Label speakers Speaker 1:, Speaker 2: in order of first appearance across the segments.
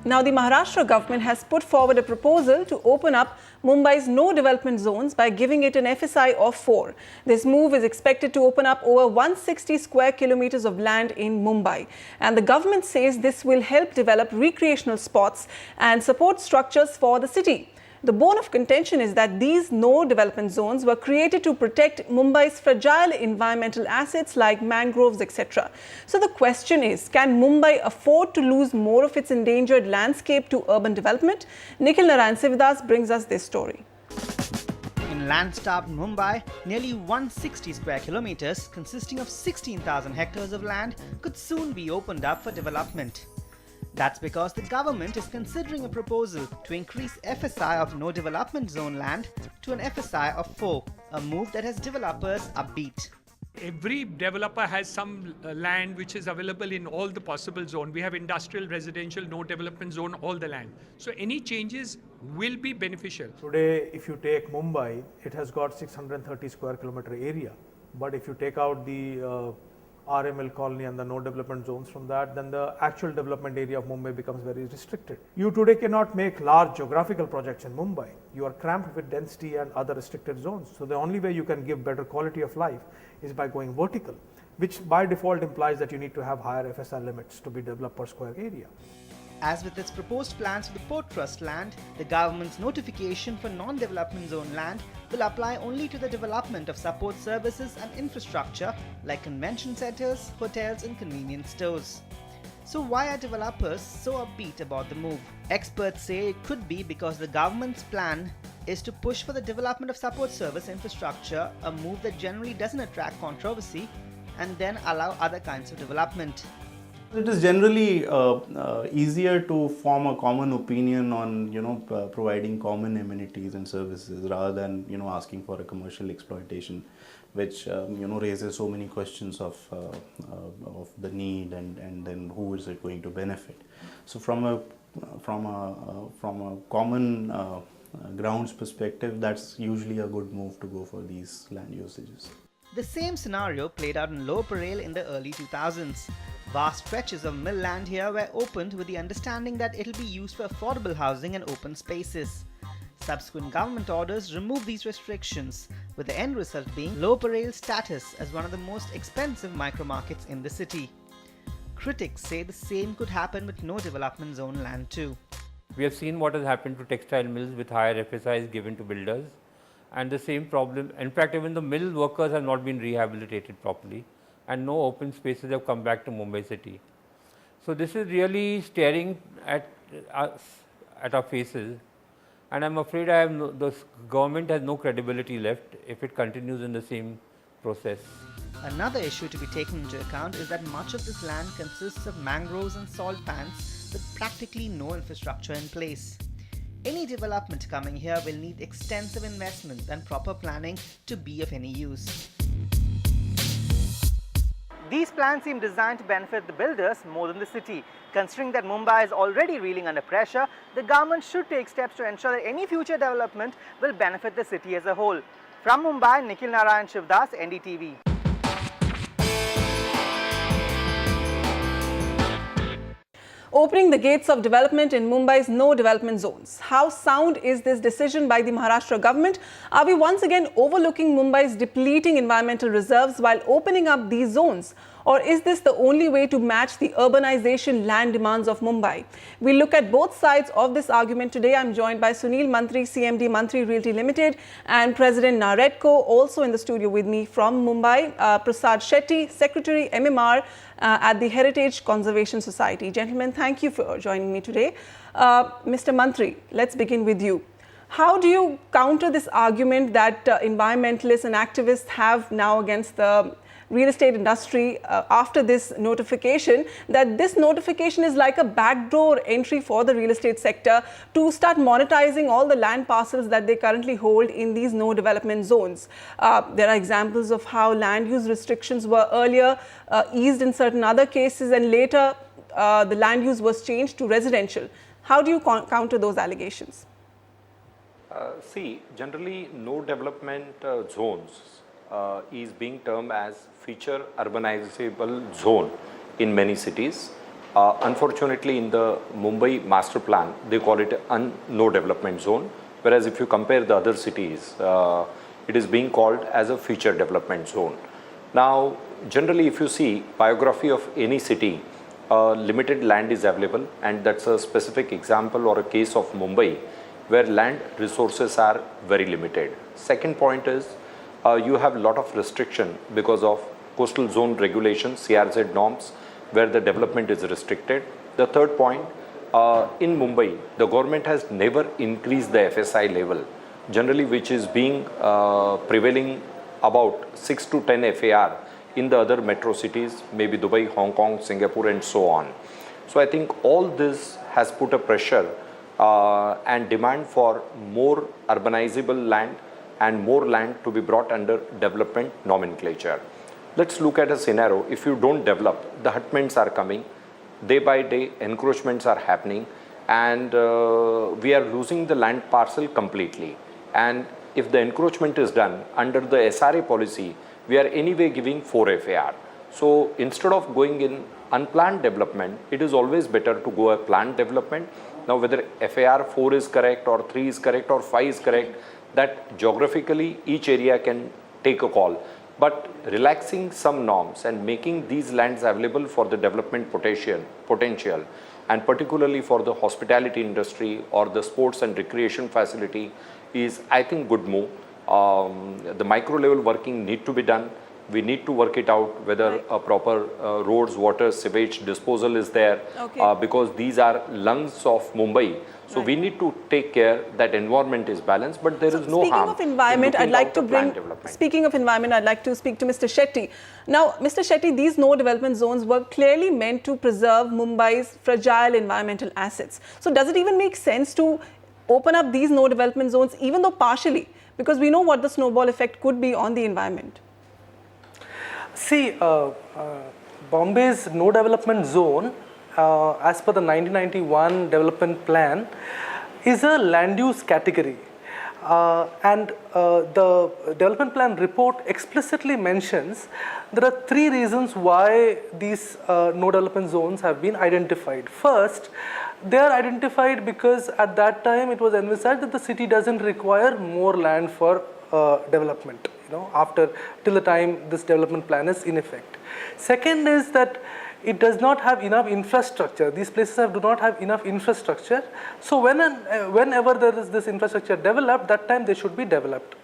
Speaker 1: Now, the Maharashtra government has put forward a proposal to open up Mumbai's no development zones by giving it an FSI of 4. This move is expected to open up over 160 square kilometers of land in Mumbai. And the government says this will help develop recreational spots and support structures for the city. The bone of contention is that these no development zones were created to protect Mumbai's fragile environmental assets like mangroves, etc. So the question is, can Mumbai afford to lose more of its endangered landscape to urban development? Nikhil Sivadas brings us this story.
Speaker 2: In land-starved Mumbai, nearly 160 square kilometers consisting of 16,000 hectares of land could soon be opened up for development. That's because the government is considering a proposal to increase FSI of no development zone land to an FSI of 4, a move that has developers upbeat.
Speaker 3: Every developer has some land which is available in all the possible zone. We have industrial, residential, no development zone, all the land. So any changes will be beneficial.
Speaker 4: Today, if you take Mumbai, it has got 630 square kilometer area. But if you take out the RML colony and the no development zones from that, then the actual development area of Mumbai becomes very restricted. You today cannot make large geographical projects in Mumbai. You are cramped with density and other restricted zones. So the only way you can give better quality of life is by going vertical, which by default implies that you need to have higher FSI limits to be developed per square area.
Speaker 2: As with its proposed plans for the Port Trust land, the government's notification for non-development zone land will apply only to the development of support services and infrastructure like convention centers, hotels and convenience stores. So why are developers so upbeat about the move? Experts say it could be because the government's plan is to push for the development of support service infrastructure, a move that generally doesn't attract controversy, and then allow other kinds of development.
Speaker 5: It is generally easier to form a common opinion on providing common amenities and services rather than asking for a commercial exploitation, which raises so many questions of the need and then who is it going to benefit. So from a common grounds perspective, that's usually a good move to go for these land usages.
Speaker 2: The same scenario played out in Lower Parel in the early 2000s. Vast stretches of mill land here were opened with the understanding that it'll be used for affordable housing and open spaces. Subsequent government orders removed these restrictions, with the end result being Lower Parel's status as one of the most expensive micro-markets in the city. Critics say the same could happen with no development zone land too.
Speaker 6: We have seen what has happened to textile mills with higher FSIs given to builders, and the same problem, in fact even the mill workers have not been rehabilitated properly, and no open spaces have come back to Mumbai city. So this is really staring at us, at our faces, and I'm afraid the government has no credibility left if it continues in the same process.
Speaker 2: Another issue to be taken into account is that much of this land consists of mangroves and salt pans with practically no infrastructure in place. Any development coming here will need extensive investment and proper planning to be of any use. These plans seem designed to benefit the builders more than the city. Considering that Mumbai is already reeling under pressure, the government should take steps to ensure that any future development will benefit the city as a whole. From Mumbai, Nikhil Sivadas, NDTV.
Speaker 1: Opening the gates of development in Mumbai's no development zones. How sound is this decision by the Maharashtra government? Are we once again overlooking Mumbai's depleting environmental reserves while opening up these zones? Or is this the only way to match the urbanization land demands of Mumbai? We'll look at both sides of this argument today. I'm joined by Sunil Mantri, CMD Mantri Realty Limited, and President Naredco, also in the studio with me from Mumbai, Prasad Shetty, Secretary MMR at the Heritage Conservation Society. Gentlemen, thank you for joining me today. Mr. Mantri, let's begin with you. How do you counter this argument that environmentalists and activists have now against the real estate industry after this notification, that this notification is like a backdoor entry for the real estate sector to start monetizing all the land parcels that they currently hold in these no development zones? There are examples of how land use restrictions were earlier eased in certain other cases, and later the land use was changed to residential. How do you counter those allegations?
Speaker 7: See, generally no development zones is being termed as future urbanizable zone in many cities, Unfortunately, in the Mumbai master plan, they call it no development zone, whereas if you compare the other cities, it is being called as a future development zone. Now, generally, if you see biography of any city, limited land is available, and that's a specific example or a case of Mumbai, where land resources are very limited. Second point is you have a lot of restriction because of coastal zone regulations, CRZ norms, where the development is restricted. The third point, in Mumbai, the government has never increased the FSI level, generally which is being prevailing about 6 to 10 FAR in the other metro cities, maybe Dubai, Hong Kong, Singapore, and so on. So I think all this has put a pressure and demand for more urbanizable land and more land to be brought under development nomenclature. Let's look at a scenario. If you don't develop, the hutments are coming, day by day encroachments are happening, and we are losing the land parcel completely. And if the encroachment is done under the SRA policy, we are anyway giving 4 FAR. So instead of going in unplanned development, it is always better to go a planned development. Now whether FAR 4 is correct or 3 is correct or 5 is correct, that geographically each area can take a call. But relaxing some norms and making these lands available for the development potential, and particularly for the hospitality industry or the sports and recreation facility, is, I think, good move. The micro level working need to be done. We need to work it out whether a proper roads, water, sewage disposal is there, because these are lungs of Mumbai. So we need to take care that environment is balanced, but there is no harm.
Speaker 1: Speaking of environment, I'd like to speak to Mr. Shetty. Now, Mr. Shetty, these no development zones were clearly meant to preserve Mumbai's fragile environmental assets. So does it even make sense to open up these no development zones, even though partially, because we know what the snowball effect could be on the environment?
Speaker 8: See, Bombay's no development zone, as per the 1991 development plan, is a land use category. And the development plan report explicitly mentions there are 3 reasons why these no development zones have been identified. First, they are identified because at that time it was envisaged that the city doesn't require more land for development, till the time this development plan is in effect. Second is that it does not have enough infrastructure. These places do not have enough infrastructure. So whenever there is this infrastructure developed, that time they should be developed.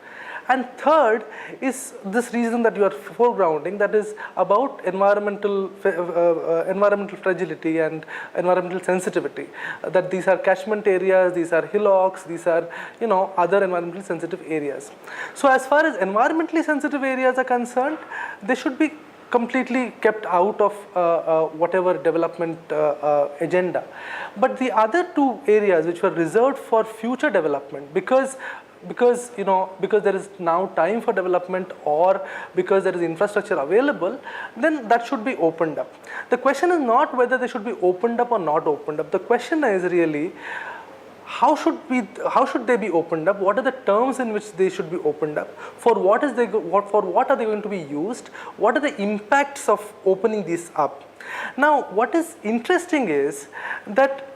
Speaker 8: And third is this reason that you are foregrounding, that is about environmental fragility and environmental sensitivity. That these are catchment areas, these are hillocks, these are other environmentally sensitive areas. So as far as environmentally sensitive areas are concerned, they should be completely kept out of whatever development agenda. But the other 2 areas which were reserved for future development, because there is now time for development or because there is infrastructure available, then that should be opened up. The question is not whether they should be opened up or not opened up. The question is really how should they be opened up? What are the terms in which they should be opened up? For what are they going to be used? What are the impacts of opening these up? Now, what is interesting is that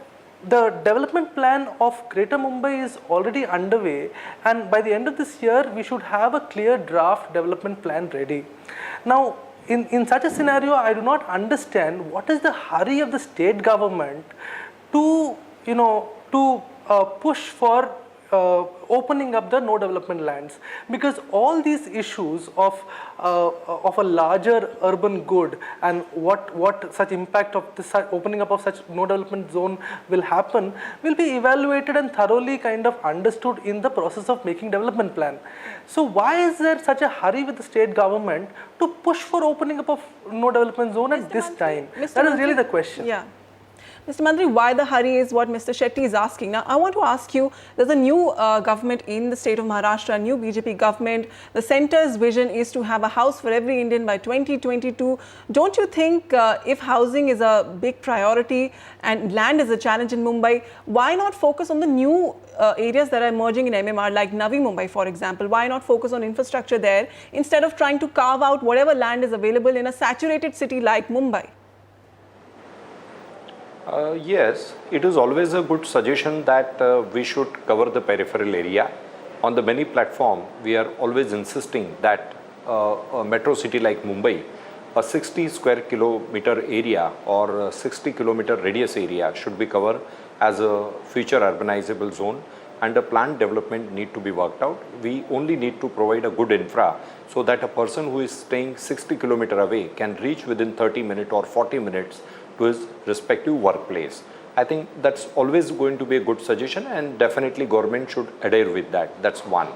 Speaker 8: the development plan of Greater Mumbai is already underway, and by the end of this year, we should have a clear draft development plan ready. Now, in such a scenario, I do not understand what is the hurry of the state government to push for opening up the no development lands, because all these issues of a larger urban good and what such impact of this opening up of such no development zone will happen will be evaluated and thoroughly kind of understood in the process of making development plan. So why is there such a hurry with the state government to push for opening up of no development zone at this time? That is really the question.
Speaker 1: Yeah. Mr. Mantri, why the hurry is what Mr. Shetty is asking. Now, I want to ask you, there's a new government in the state of Maharashtra, a new BJP government. The centre's vision is to have a house for every Indian by 2022. Don't you think if housing is a big priority and land is a challenge in Mumbai, why not focus on the new areas that are emerging in MMR, like Navi Mumbai, for example? Why not focus on infrastructure there instead of trying to carve out whatever land is available in a saturated city like Mumbai?
Speaker 7: Yes, it is always a good suggestion that we should cover the peripheral area. On the many platform, we are always insisting that a metro city like Mumbai, a 60 square kilometer area or a 60 kilometer radius area should be covered as a future urbanizable zone, and a planned development need to be worked out. We only need to provide a good infra so that a person who is staying 60 kilometer away can reach within 30 minutes or 40 minutes to his respective workplace. I think that's always going to be a good suggestion, and definitely government should adhere with that. That's one.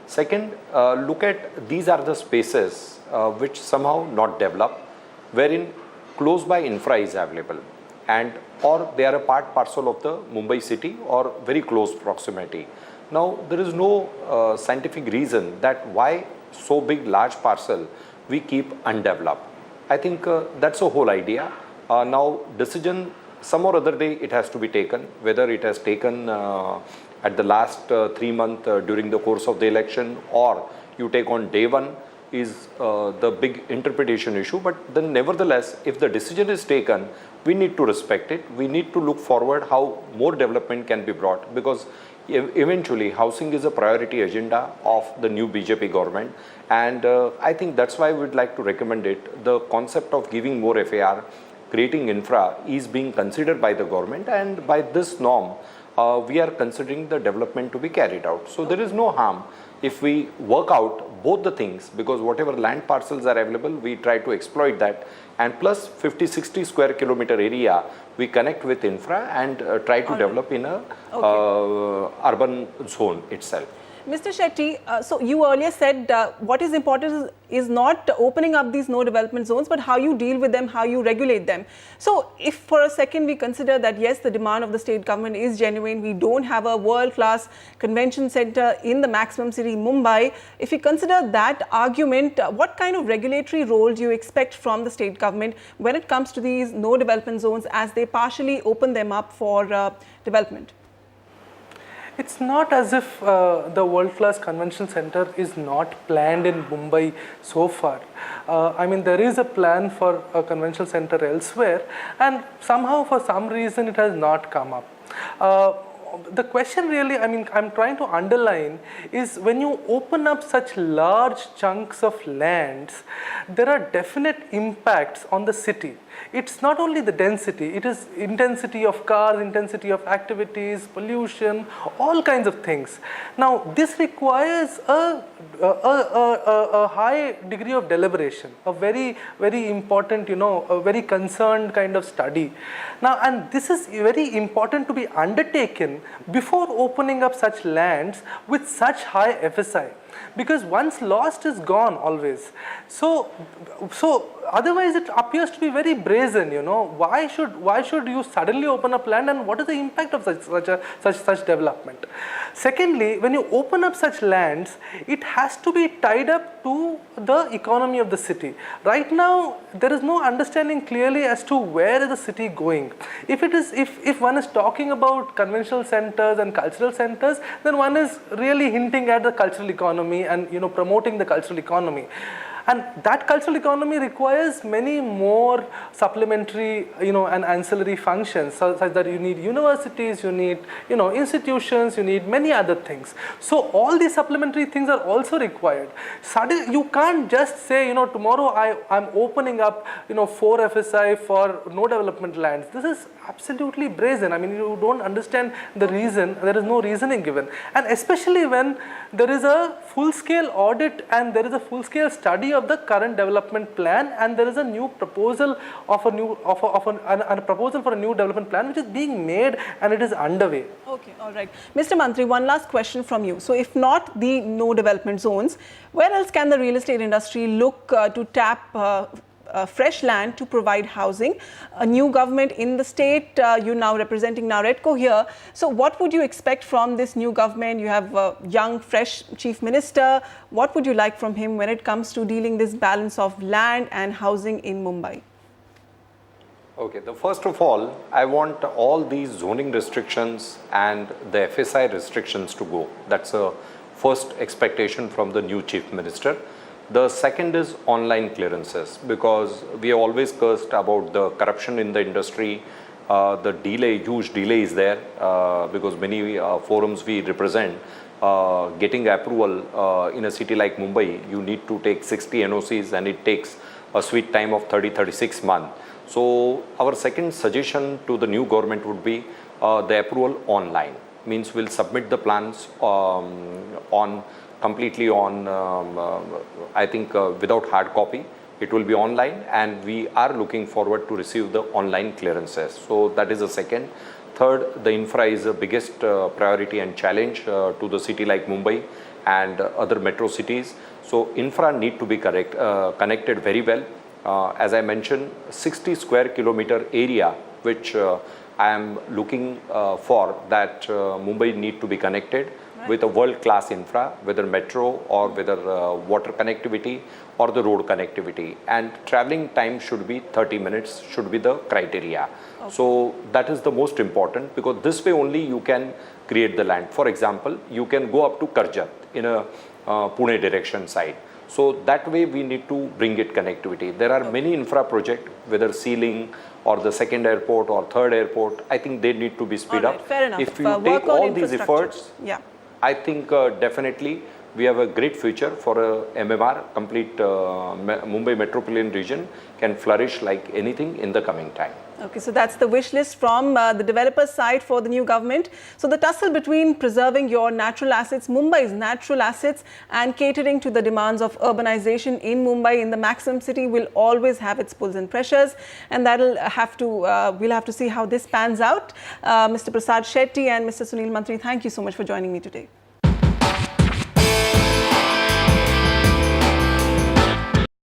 Speaker 7: Second, look at these are the spaces which somehow not developed, wherein close by infra is available, and or they are a part parcel of the Mumbai city or very close proximity. Now there is no scientific reason that why so big large parcel we keep undeveloped. I think that's the whole idea. Now decision some or other day it has to be taken, whether it has taken at the last 3 months during the course of the election, or you take on day one, is the big interpretation issue. But then nevertheless, if the decision is taken, we need to respect it. We need to look forward how more development can be brought, because eventually housing is a priority agenda of the new BJP government, and I think that's why we'd like to recommend it. The concept of giving more FAR, creating infra is being considered by the government, and by this norm we are considering the development to be carried out. So there is no harm if we work out both the things, because whatever land parcels are available, we try to exploit that, and plus 50-60 square kilometer area we connect with infra and try to develop in a urban zone itself.
Speaker 1: Mr. Shetty, so you earlier said what is important is not opening up these no development zones, but how you deal with them, how you regulate them. So if for a second we consider that yes, the demand of the state government is genuine, we don't have a world-class convention center in the maximum city Mumbai. If we consider that argument, what kind of regulatory role do you expect from the state government when it comes to these no development zones as they partially open them up for development?
Speaker 8: It's not as if the world-class convention center is not planned in Mumbai so far. I mean, there is a plan for a convention center elsewhere, and somehow for some reason it has not come up. The question really, I mean, I'm trying to underline is when you open up such large chunks of lands, there are definite impacts on the city. It's not only the density, it is intensity of cars, intensity of activities, pollution, all kinds of things. Now, this requires a high degree of deliberation, a very, very important, a very concerned kind of study. Now, and this is very important to be undertaken before opening up such lands with such high FSI, because once lost is gone always. So otherwise it appears to be very brazen, why should you suddenly open up land, and what is the impact of such development? Secondly, when you open up such lands, it has to be tied up to the economy of the city. Right now, there is no understanding clearly as to where is the city going. If one is talking about conventional centers and cultural centers, then one is really hinting at the cultural economy and promoting the cultural economy. And that cultural economy requires many more supplementary, and ancillary functions, such that you need universities, you need, institutions, you need many other things. So all these supplementary things are also required. Suddenly, you can't just say, tomorrow I'm opening up, 4 FSI for no development lands. This is absolutely brazen. I mean, you don't understand the reason. There is no reasoning given, and especially when there is a full-scale audit and there is a full-scale study of the current development plan, and there is a new proposal of a proposal for a new development plan which is being made and it is underway.
Speaker 1: Okay, all right. Mr. Mantri, one last question from you. So if not the no development zones, where else can the real estate industry look to tap fresh land to provide housing? A new government in the state, you now representing Naredco here. So what would you expect from this new government? You have a young, fresh chief minister. What would you like from him when it comes to dealing this balance of land and housing in Mumbai?
Speaker 7: Okay, first of all, I want all these zoning restrictions and the FSI restrictions to go. That's a first expectation from the new chief minister. The second is online clearances, because we have always cursed about the corruption in the industry, The huge delay is there because many forums we represent, getting approval in a city like Mumbai, you need to take 60 NOCs and it takes a sweet time of 30-36 months. So our second suggestion to the new government would be the approval online. Means we'll submit the plans completely on, I think without hard copy. It will be online, and we are looking forward to receive the online clearances. So that is the second. Third, the infra is the biggest priority and challenge to the city like Mumbai and other metro cities. So infra need to be connected very well. As I mentioned, 60 square kilometer area, which I am looking for, that Mumbai need to be connected with a world-class infra, whether metro or whether water connectivity or the road connectivity. And traveling time should be 30 minutes, should be the criteria. Okay. So that is the most important, because this way only you can create the land. For example, you can go up to Karjat in a Pune direction side. So that way we need to bring it connectivity. There are many infra projects, whether Sea-Link or the second airport or third airport, I think they need to be speed up.
Speaker 1: Fair enough.
Speaker 7: If you take all these efforts, I think definitely we have a great future for a MMR, complete Mumbai metropolitan region can flourish like anything in the coming time.
Speaker 1: Okay, so that's the wish list from the developer side for the new government. So the tussle between preserving your natural assets, Mumbai's natural assets, and catering to the demands of urbanization in Mumbai, in the maximum city, will always have its pulls and pressures, and that'll have to we'll have to see how this pans out. Mr. Prasad Shetty and Mr. Sunil Mantri, thank you so much for joining me today.